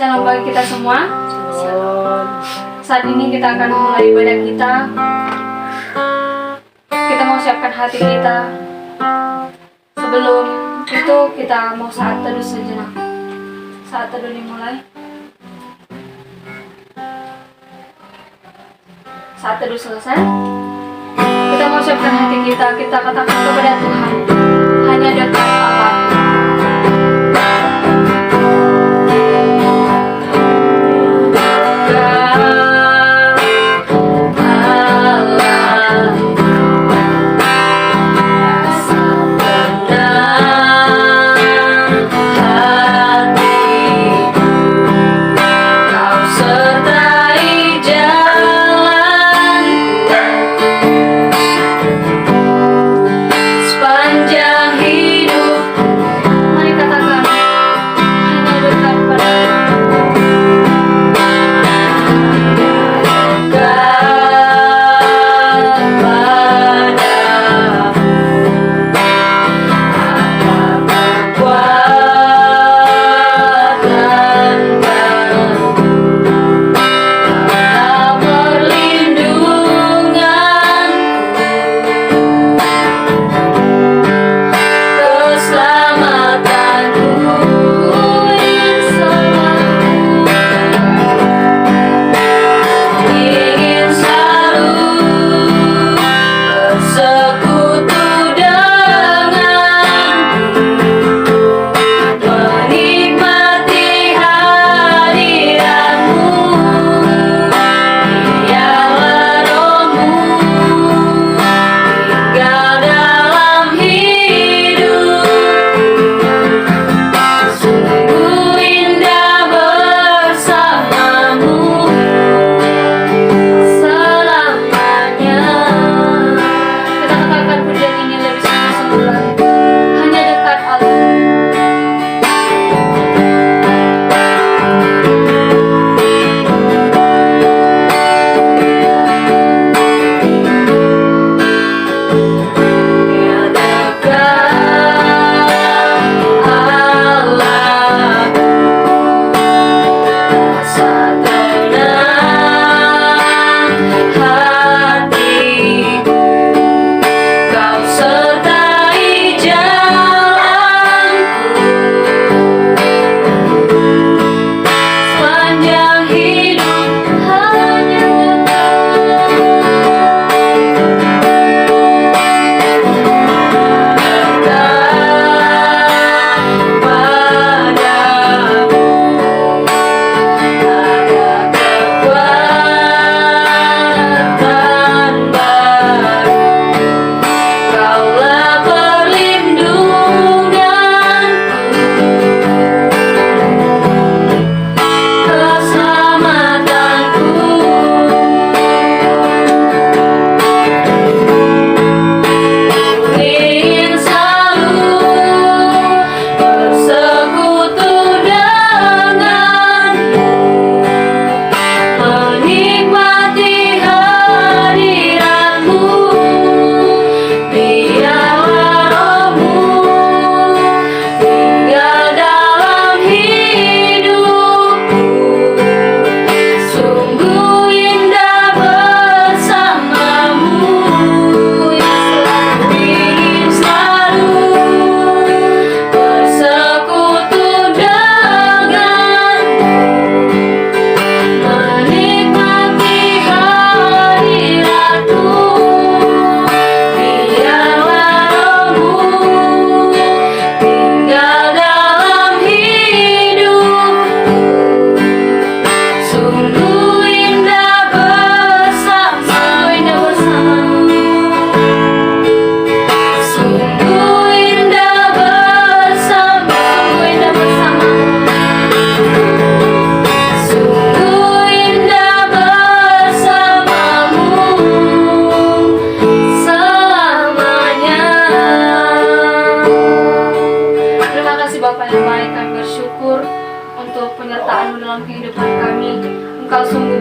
Shalom bagi kita semua. Saat ini kita akan mulai ibadah kita. Kita mau siapkan hati kita. Sebelum itu kita mau saat teduh sejenak. Saat teduh dimulai. Saat teduh selesai, kita mau siapkan hati kita. Kita katakan kepada Tuhan, hanya dekat Allah.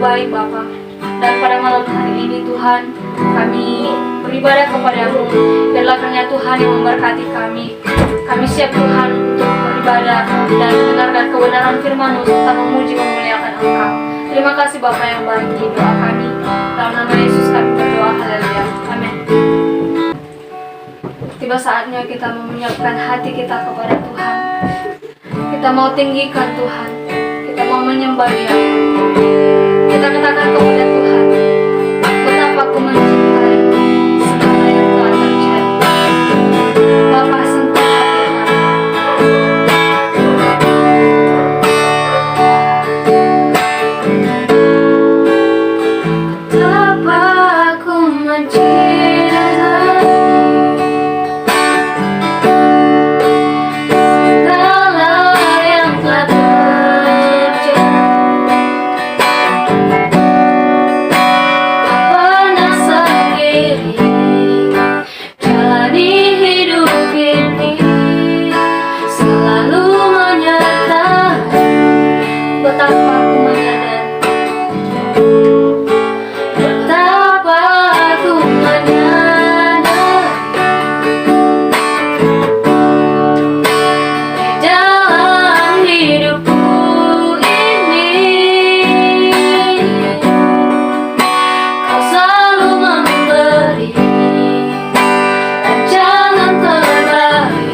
baik Bapa. Dan pada malam hari ini Tuhan, kami beribadah kepadamu. Biarlah kiranya Tuhan yang memberkati kami. Kami siap Tuhan untuk beribadah dan mendengarkan kebenaran firman-Mu serta memuji Terima kasih Bapa yang baik di doa kami. Dalam nama Yesus kami berdoa, haleluya. Amin. Tiba saatnya kita mau menyiapkan hati kita kepada Tuhan. Kita mau tinggikan Tuhan. Kita mau menyembah Dia. Kita katakan kepada Tuhan, betapa aku mencintai segala yang telah terjadi. Bapa, sentuh hati kami. Betapa aku mencintai segala yang telah terjadi. Tak pernah sendiri jalani hidup ini, selalu menyertai. Betapa aku menyadari, betapa aku menyadari di dalam hidupku ini Kau selalu memberi dan jangan terbaik.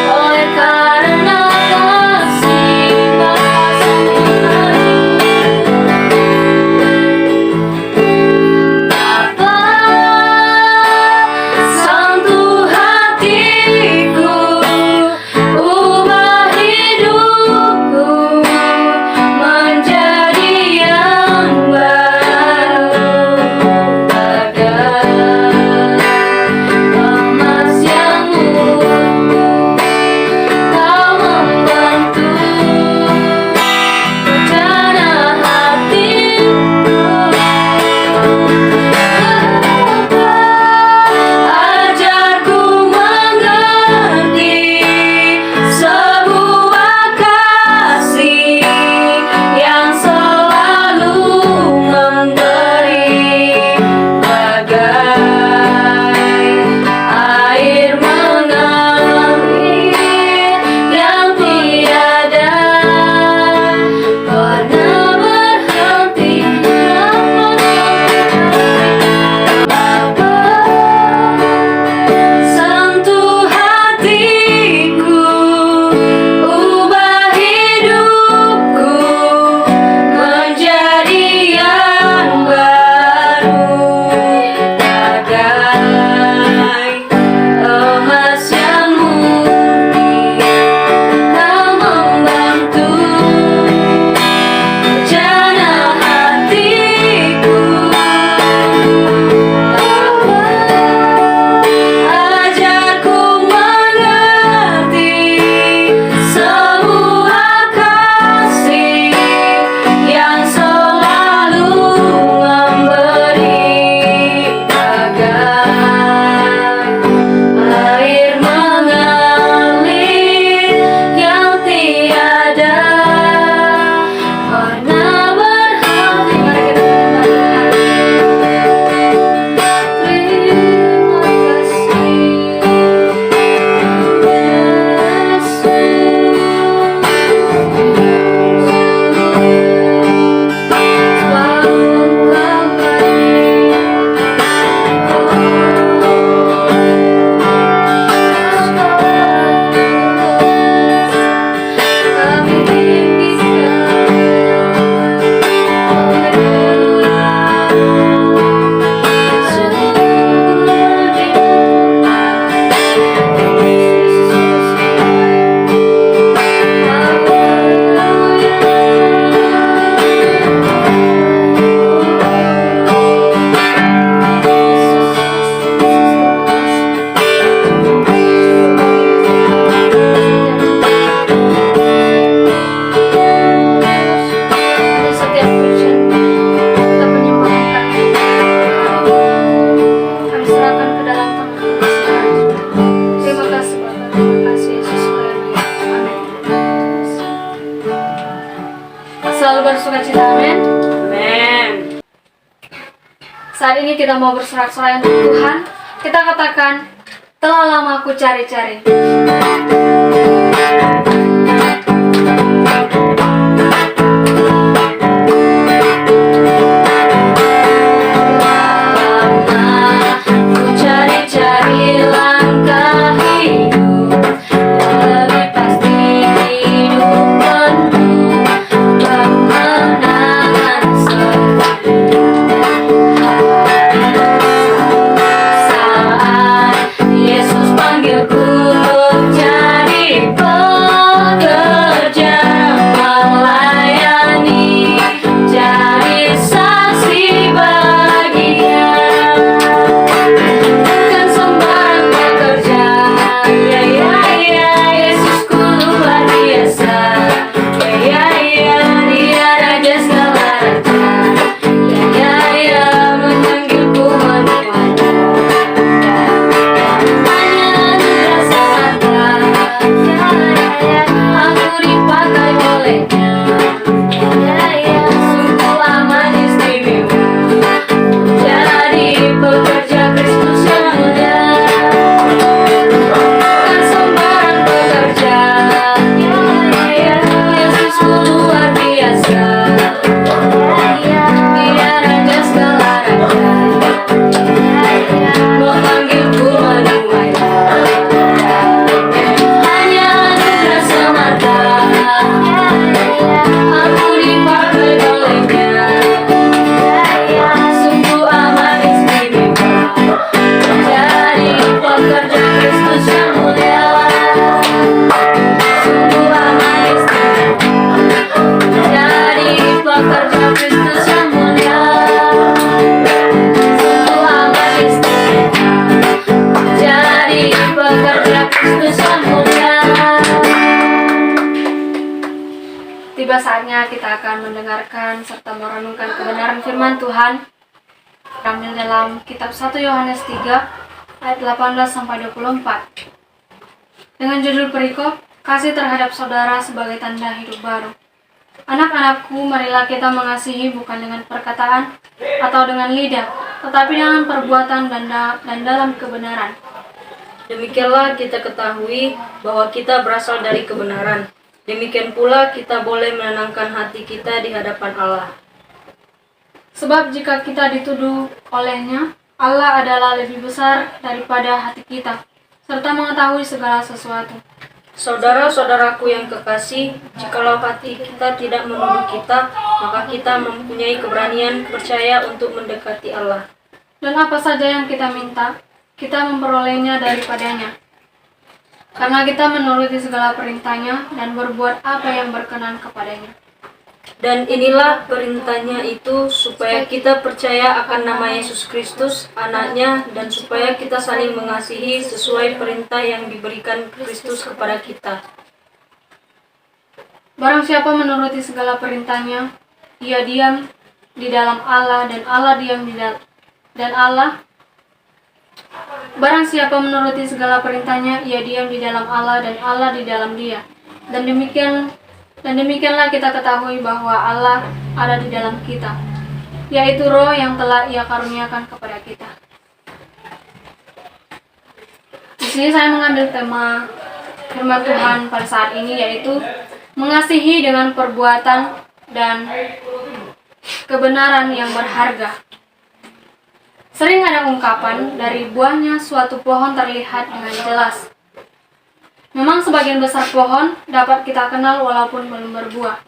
Oleh karena kasih Bapa, sentuh hatiku, ubah hidupku menjadi yang baru, bagai emas yang murni. Kau membantu rencana hatiku. Ajarku mengerti sebuah kasih yang selalu memberi, bagai air mengalir yang tiada pernah berhenti. Bapa, sentuh hatiku, ubah hidupku menjadi yang baru, bagai emas yang murni. Kau membantu rencana hatiku. Ajarku mengerti sebuah kasih yang selalu memberi, bagai air mengalir yang tiada pernah berhenti. Mari kita menyembah setiap pujian kita penyembahan kami serahkan ke dalam tangan Tuhan. Terima kasih Bapa, terima kasih Yesus, haleluya. Amin. Selalu bersukacita, amin. Amin. Saat ini kita mau bersorak-sorai untuk Tuhan. Kita katakan, telah lama aku cari-cari. selanjutnya kita akan mendengarkan serta merenungkan kebenaran firman Tuhan. Ambil dalam kitab 1 Yohanes 3 ayat 18 sampai 24. Dengan judul perikop, kasih terhadap saudara sebagai tanda hidup baru. Anak-anakku, marilah kita mengasihi bukan dengan perkataan atau dengan lidah, tetapi dengan perbuatan dan dalam kebenaran. Demikianlah kita ketahui bahwa kita berasal dari kebenaran. Demikian pula kita boleh menenangkan hati kita di hadapan Allah. Sebab jika kita dituduh olehnya, Allah adalah lebih besar daripada hati kita, serta mengetahui segala sesuatu. Saudara-saudaraku yang kekasih, jikalau hati kita tidak menuduh kita, maka kita mempunyai keberanian percaya untuk mendekati Allah. Dan apa saja yang kita minta, kita memperolehnya daripadanya. Karena kita menuruti segala perintahnya dan berbuat apa yang berkenan kepadanya. Dan inilah perintahnya itu, supaya kita percaya akan nama Yesus Kristus, anaknya, dan supaya kita saling mengasihi sesuai perintah yang diberikan Kristus kepada kita. Barang siapa menuruti segala perintahnya, ia diam di dalam Allah dan Allah diam di Barang siapa menuruti segala perintahnya, ia diam di dalam Allah dan Allah di dalam dia. Dan demikianlah kita ketahui bahwa Allah ada di dalam kita, yaitu Roh yang telah Ia karuniakan kepada kita. Di sini saya mengambil tema firman Tuhan pada saat ini, yaitu mengasihi dengan perbuatan dan kebenaran yang berharga. Sering ada ungkapan, dari buahnya suatu pohon terlihat dengan jelas. Memang sebagian besar pohon dapat kita kenal walaupun belum berbuah.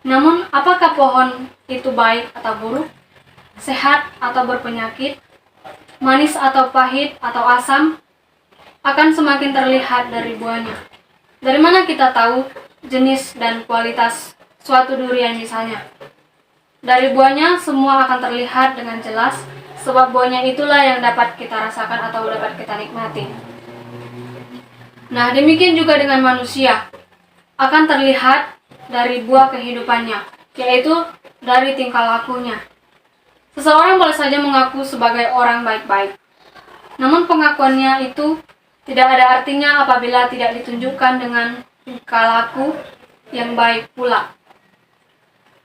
Namun, apakah pohon itu baik atau buruk? Sehat atau berpenyakit? Manis atau pahit atau asam? Akan semakin terlihat dari buahnya. Dari mana kita tahu jenis dan kualitas suatu durian misalnya? Dari buahnya semua akan terlihat dengan jelas, sebab buahnya itulah yang dapat kita rasakan atau dapat kita nikmati. Nah, demikian juga dengan manusia. Akan terlihat dari buah kehidupannya, yaitu dari tingkah lakunya. Seseorang boleh saja mengaku sebagai orang baik-baik. Namun pengakuannya itu tidak ada artinya apabila tidak ditunjukkan dengan tingkah laku yang baik pula.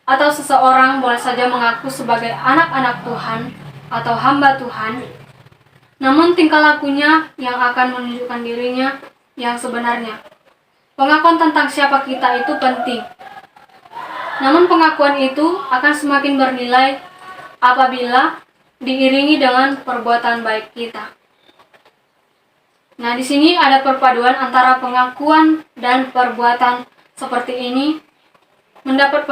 Atau seseorang boleh saja mengaku sebagai anak-anak Tuhan atau hamba Tuhan, namun tingkah lakunya yang akan menunjukkan dirinya yang sebenarnya. Pengakuan tentang siapa kita itu penting. Namun pengakuan itu akan semakin bernilai apabila diiringi dengan perbuatan baik kita. Nah, di sini ada perpaduan antara pengakuan dan perbuatan seperti ini mendapat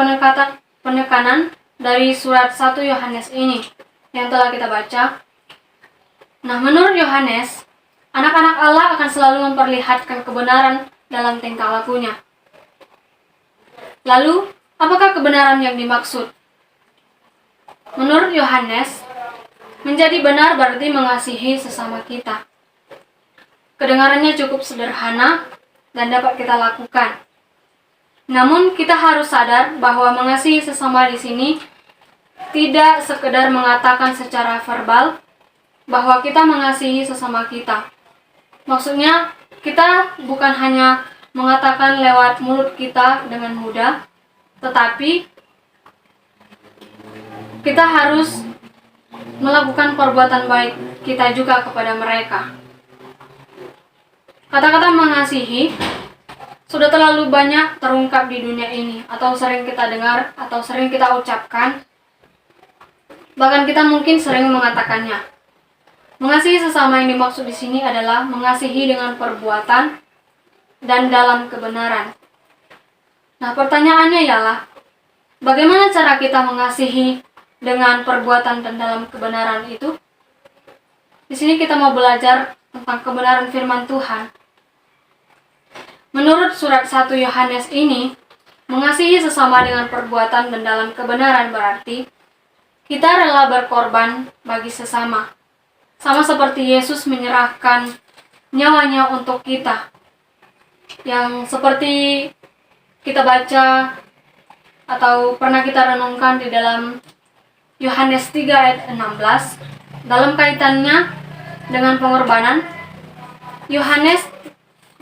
penekanan dari surat 1 Yohanes ini yang telah kita baca. Nah, menurut Yohanes, anak-anak Allah akan selalu memperlihatkan kebenaran dalam tingkah lakunya. Lalu, apakah kebenaran yang dimaksud? Menurut Yohanes, menjadi benar berarti mengasihi sesama kita. Kedengarannya cukup sederhana dan dapat kita lakukan. Namun, kita harus sadar bahwa mengasihi sesama di sini tidak sekedar mengatakan secara verbal bahwa kita mengasihi sesama kita. Maksudnya, kita bukan hanya mengatakan lewat mulut kita dengan mudah, tetapi kita harus melakukan perbuatan baik kita juga kepada mereka. Kata-kata mengasihi sudah terlalu banyak terungkap di dunia ini, atau sering kita dengar, atau sering kita ucapkan, bahkan kita mungkin sering mengatakannya. Mengasihi sesama yang dimaksud di sini adalah mengasihi dengan perbuatan dan dalam kebenaran. Nah, pertanyaannya ialah, bagaimana cara kita mengasihi dengan perbuatan dan dalam kebenaran itu? Di sini kita mau belajar tentang kebenaran firman Tuhan. Menurut surat 1 Yohanes ini, mengasihi sesama dengan perbuatan dan dalam kebenaran berarti kita rela berkorban bagi sesama. Sama seperti Yesus menyerahkan nyawanya untuk kita. Yang seperti kita baca atau pernah kita renungkan di dalam Yohanes 3 ayat 16 dalam kaitannya dengan pengorbanan. Yohanes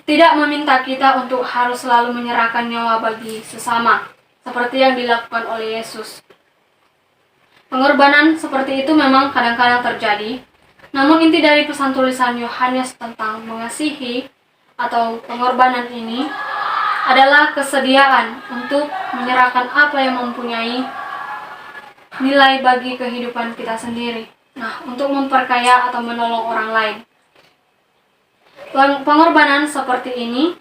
tidak meminta kita untuk harus selalu menyerahkan nyawa bagi sesama seperti yang dilakukan oleh Yesus. Pengorbanan seperti itu memang kadang-kadang terjadi, namun inti dari pesan tulisan Yohanes tentang mengasihi atau pengorbanan ini adalah kesediaan untuk menyerahkan apa yang mempunyai nilai bagi kehidupan kita sendiri. Nah, untuk memperkaya atau menolong orang lain. Pengorbanan seperti ini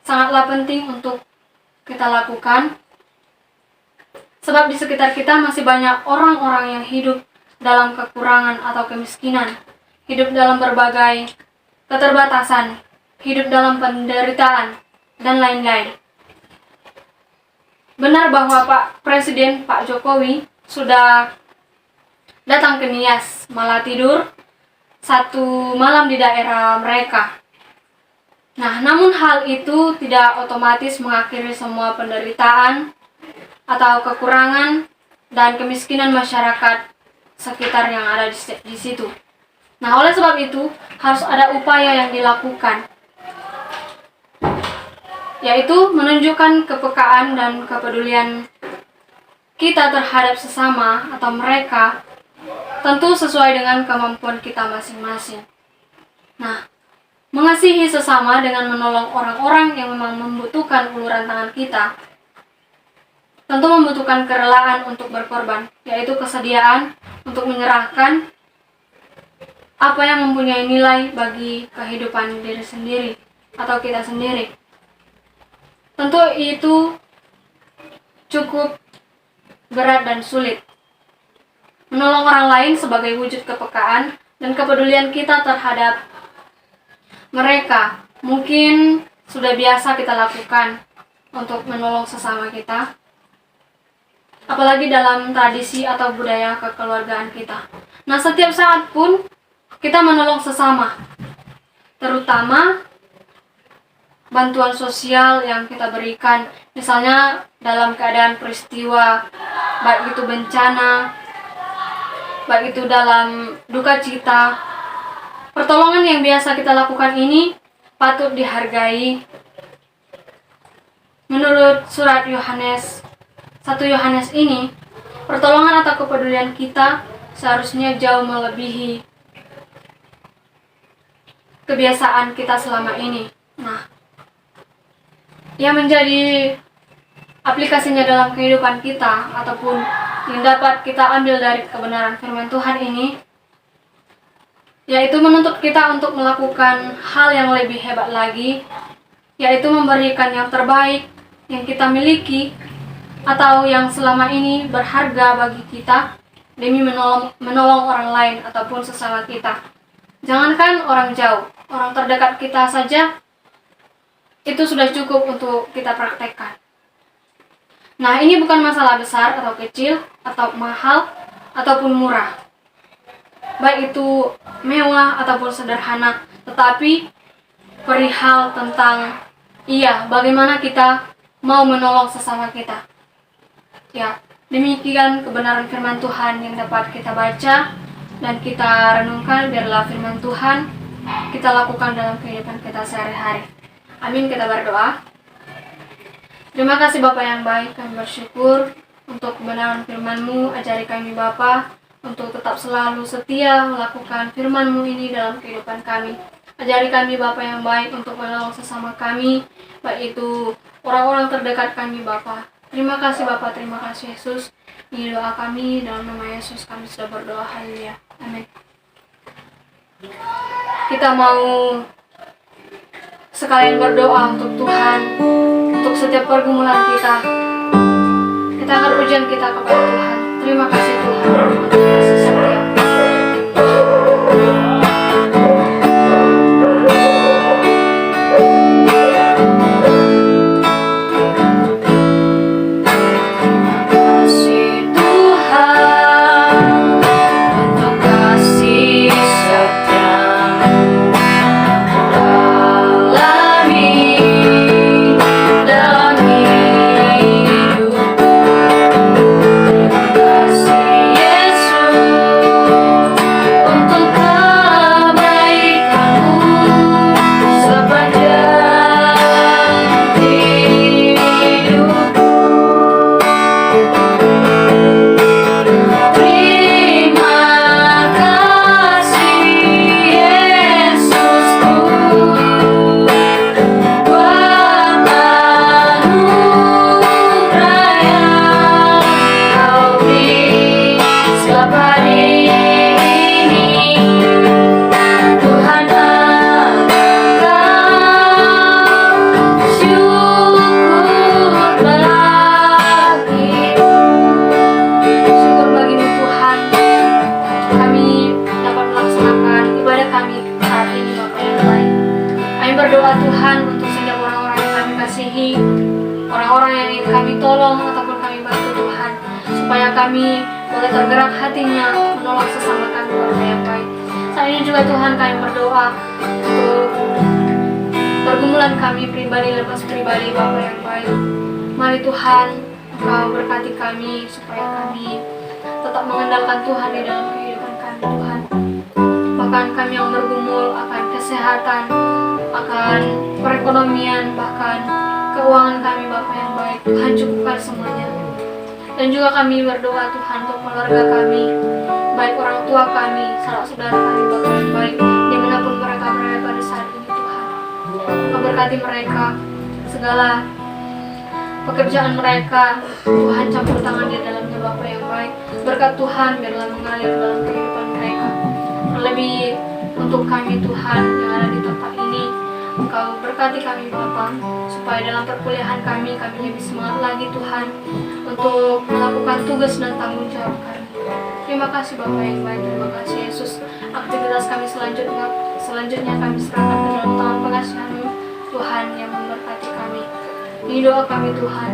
sangatlah penting untuk kita lakukan, sebab di sekitar kita masih banyak orang-orang yang hidup dalam kekurangan atau kemiskinan, hidup dalam berbagai keterbatasan, hidup dalam penderitaan, dan lain-lain. Benar bahwa Pak Presiden, Pak Jokowi, sudah datang ke Nias, malah tidur satu malam di daerah mereka. Nah, namun hal itu tidak otomatis mengakhiri semua penderitaan atau kekurangan dan kemiskinan masyarakat sekitar yang ada di situ. Nah, oleh sebab itu harus ada upaya yang dilakukan, yaitu menunjukkan kepekaan dan kepedulian kita terhadap sesama atau mereka, tentu sesuai dengan kemampuan kita masing-masing. Nah, mengasihi sesama dengan menolong orang-orang yang memang membutuhkan uluran tangan kita, tentu membutuhkan kerelaan untuk berkorban, yaitu kesediaan untuk menyerahkan apa yang mempunyai nilai bagi kehidupan diri sendiri atau kita sendiri. Tentu itu cukup berat dan sulit. Menolong orang lain sebagai wujud kepekaan dan kepedulian kita terhadap mereka mungkin sudah biasa kita lakukan untuk menolong sesama kita, apalagi dalam tradisi atau budaya kekeluargaan kita. Nah, setiap saat pun kita menolong sesama, terutama bantuan sosial yang kita berikan, misalnya dalam keadaan peristiwa, baik itu bencana, baik itu dalam duka cita. Pertolongan yang biasa kita lakukan ini patut dihargai. Menurut surat Yohanes 1 Yohanes ini, pertolongan atau kepedulian kita seharusnya jauh melebihi kebiasaan kita selama ini. Nah, yang menjadi aplikasinya dalam kehidupan kita ataupun yang dapat kita ambil dari kebenaran firman Tuhan ini, yaitu menuntut kita untuk melakukan hal yang lebih hebat lagi, yaitu memberikan yang terbaik yang kita miliki atau yang selama ini berharga bagi kita demi menolong orang lain ataupun sesama kita. Jangankan orang jauh, orang terdekat kita saja itu sudah cukup untuk kita praktekkan. Nah, ini bukan masalah besar atau kecil, atau mahal, ataupun murah. Baik itu mewah ataupun sederhana, tetapi perihal tentang bagaimana kita mau menolong sesama kita. Ya, demikian kebenaran firman Tuhan yang dapat kita baca dan kita renungkan. Biarlah firman Tuhan kita lakukan dalam kehidupan kita sehari-hari. Amin, kita berdoa. Terima kasih Bapa yang baik, kami bersyukur untuk kebenaran firman-Mu. Ajari kami Bapa untuk tetap selalu setia melakukan firman-Mu ini dalam kehidupan kami. Ajari kami Bapa yang baik untuk menolong sesama kami, baik itu orang-orang terdekat kami Bapa. Terima kasih Bapa, terima kasih Yesus. Ini doa kami, dalam nama Yesus kami sudah berdoa, haleluya, amin. Kita mau sekalian berdoa untuk Tuhan, untuk setiap pergumulan kita. Kita akan ujian kita kepada Tuhan. Terima kasih Tuhan untuk kasih setia. Dalam hidup kami boleh tergerak hatinya menolong sesama kami Bapa yang baik. Saat ini juga Tuhan kami berdoa untuk pergumulan kami pribadi lepas pribadi Bapa yang baik. Mari Tuhan Engkau berkati kami supaya kami tetap mengandalkan Tuhan di dalam kehidupan kami Tuhan. Bahkan kami yang bergumul akan kesehatan, akan perekonomian, bahkan keuangan kami Bapa yang baik, Tuhan cukupkan semuanya. Dan juga kami berdoa Tuhan untuk keluarga kami, baik orang tua kami, sanak saudara kami Bapa yang baik, dimanapun mereka berada pada saat ini Tuhan. Engkau berkati mereka, segala pekerjaan mereka, Tuhan campur tangan di dalamnya Bapa yang baik. Berkat Tuhan biarlah mengalir dalam kehidupan mereka. Terlebih untuk kami Tuhan yang ada di tempat ini, Engkau berkati kami Bapa, supaya dalam perkuliahan kami lebih semangat lagi Tuhan untuk melakukan tugas dan tanggung jawab kami. Terima kasih Bapa yang baik, terima kasih Yesus. Aktivitas kami selanjutnya kami serahkan ke dalam tangan pengasihan-Mu Tuhan yang memberkati kami. Ini doa kami Tuhan,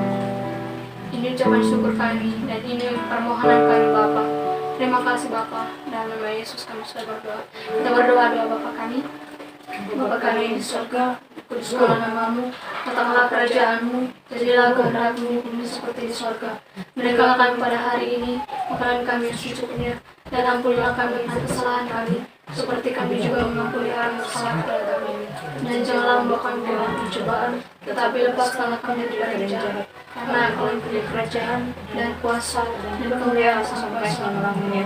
ini ucapan syukur kami, dan ini permohonan kami Bapa. Terima kasih Bapa, dalam nama Yesus kami sudah berdoa. Kita berdoa doa Bapa kami. Bapa kami yang di surga, kuduskanlah namamu, datanglah kerajaan-Mu, jadilah kehendak-Mu di bumi seperti di surga. Berikanlah kami pada hari ini makanan kami yang secukupnya, dan ampunilah kami atas kesalahan kami, seperti kami juga mengampuni orang yang bersalah kepada kami. Dan janganlah membawa kami ke dalam pencobaan, tetapi lepaskanlah kami dari jahat. Karena Engkau yang punya kerajaan dan kuasa dan kemuliaan sampai selama-lamanya.